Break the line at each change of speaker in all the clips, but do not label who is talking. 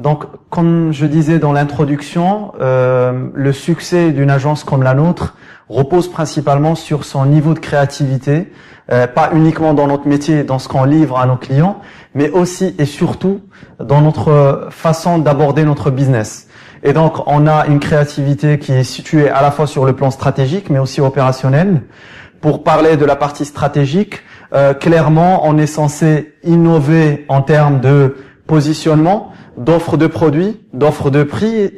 Donc, comme je disais dans l'introduction, le succès d'une agence comme la nôtre repose principalement sur son niveau de créativité, pas uniquement dans notre métier, dans ce qu'on livre à nos clients, mais aussi et surtout dans notre façon d'aborder notre business. Et donc, on a une créativité qui est située à la fois sur le plan stratégique, mais aussi opérationnel. Pour parler de la partie stratégique, clairement, on est censé innover en termes de positionnement, d'offres de produits, d'offres de prix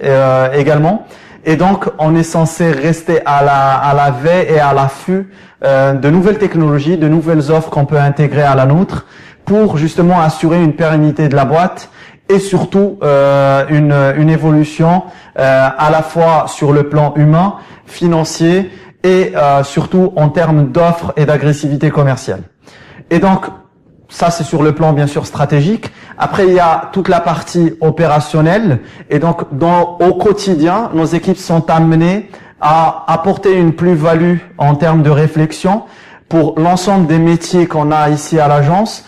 également. Et donc, on est censé rester à la veille et à l'affût de nouvelles technologies, de nouvelles offres qu'on peut intégrer à la nôtre pour justement assurer une pérennité de la boîte et surtout une évolution à la fois sur le plan humain, financier et surtout en termes d'offres et d'agressivité commerciale. Et donc, ça, c'est sur le plan, bien sûr, stratégique. Après, il y a toute la partie opérationnelle. Et donc, au quotidien, nos équipes sont amenées à apporter une plus-value en termes de réflexion pour l'ensemble des métiers qu'on a ici à l'agence.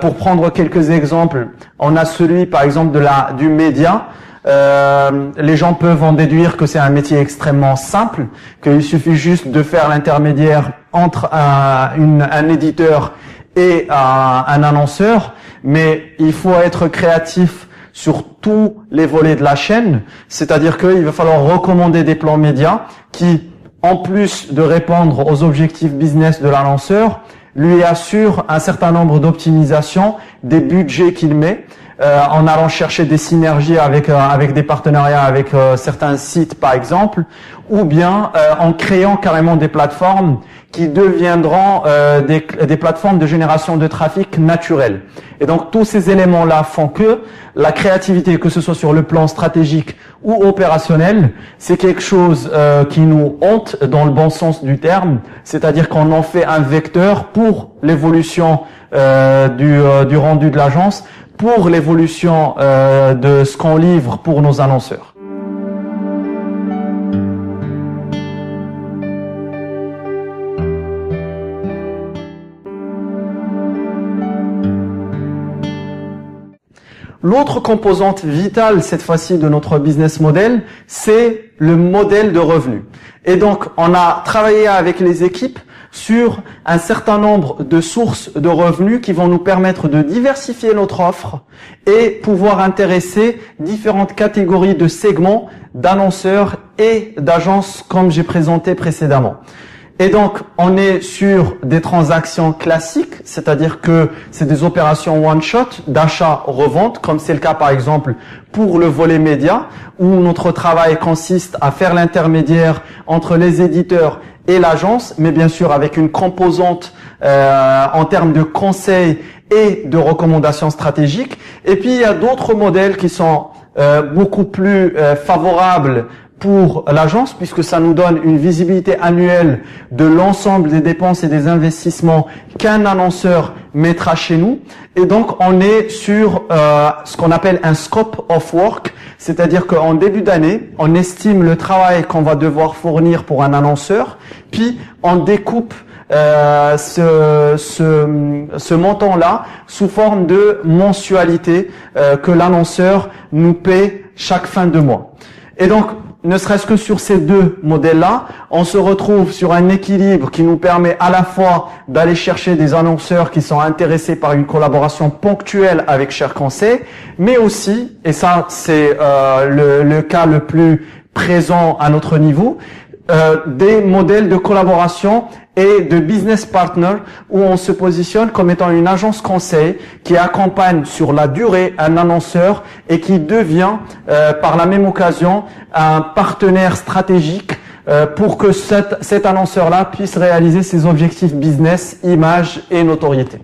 Pour prendre quelques exemples, on a celui, par exemple, du média. Les gens peuvent en déduire que c'est un métier extrêmement simple, qu'il suffit juste de faire l'intermédiaire entre un éditeur et un annonceur, mais il faut être créatif sur tous les volets de la chaîne, c'est-à-dire qu'il va falloir recommander des plans médias qui, en plus de répondre aux objectifs business de l'annonceur, lui assure un certain nombre d'optimisations des budgets qu'il met, en allant chercher des synergies avec des partenariats avec certains sites par exemple, ou bien en créant carrément des plateformes qui deviendront des plateformes de génération de trafic naturel. Et donc tous ces éléments-là font que la créativité, que ce soit sur le plan stratégique ou opérationnel, c'est quelque chose qui nous hante dans le bon sens du terme, c'est-à-dire qu'on en fait un vecteur pour l'évolution du rendu de l'agence, pour l'évolution de ce qu'on livre pour nos annonceurs. L'autre composante vitale, cette fois-ci, de notre business model, c'est le modèle de revenu. Et donc, on a travaillé avec les équipes sur un certain nombre de sources de revenus qui vont nous permettre de diversifier notre offre et pouvoir intéresser différentes catégories de segments, d'annonceurs et d'agences comme j'ai présenté précédemment. Et donc, on est sur des transactions classiques, c'est-à-dire que c'est des opérations one-shot d'achat-revente, comme c'est le cas par exemple pour le volet média, où notre travail consiste à faire l'intermédiaire entre les éditeurs et l'agence, mais bien sûr avec une composante en termes de conseils et de recommandations stratégiques. Et puis, il y a d'autres modèles qui sont beaucoup plus favorables pour l'agence, puisque ça nous donne une visibilité annuelle de l'ensemble des dépenses et des investissements qu'un annonceur mettra chez nous. Et donc, on est sur ce qu'on appelle un scope of work, c'est-à-dire qu'en début d'année, on estime le travail qu'on va devoir fournir pour un annonceur, puis on découpe ce montant-là sous forme de mensualité que l'annonceur nous paie chaque fin de mois. Et donc, ne serait-ce que sur ces deux modèles-là, on se retrouve sur un équilibre qui nous permet à la fois d'aller chercher des annonceurs qui sont intéressés par une collaboration ponctuelle avec Cher Conseil, mais aussi, et ça c'est le cas le plus présent à notre niveau, des modèles de collaboration et de business partner où on se positionne comme étant une agence conseil qui accompagne sur la durée un annonceur et qui devient par la même occasion un partenaire stratégique pour que cet annonceur-là puisse réaliser ses objectifs business, image et notoriété.